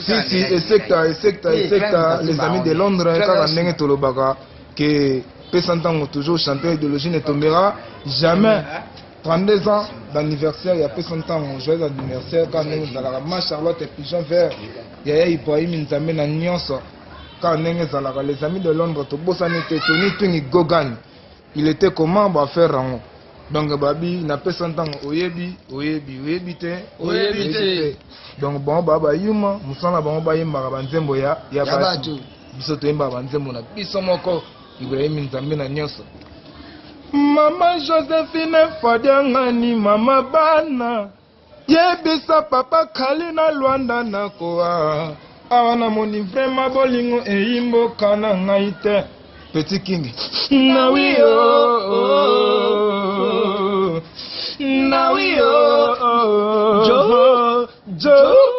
Si, et secta, les amis de Londres, quand on est au Baga, que Pessantan toujours chanté idéologie ne tombera jamais. 32 ans d'anniversaire, il y a Pessantan, joyeux anniversaire, quand on est à la ma Charlotte et Pigeon Vert, il y a Ibrahim Nzamé na Nyonso, quand on est à les amis de Londres, tout beau ça n'était Tony Twingy Gogan, il était comment va faire en donc babi na Pessantan oyebi te donc bon baba yuma musana bon ba yimba banzembo ya batu biso to yimba banzembo na biso moko Ibrahim Nzambe na Nyonso. Mama Josephine Fadiangani mama bana yebisa papa Kalina Luanda na koa awana moni vraiment bolingo eyimbo kana ngaite Petit King. Now we Joe.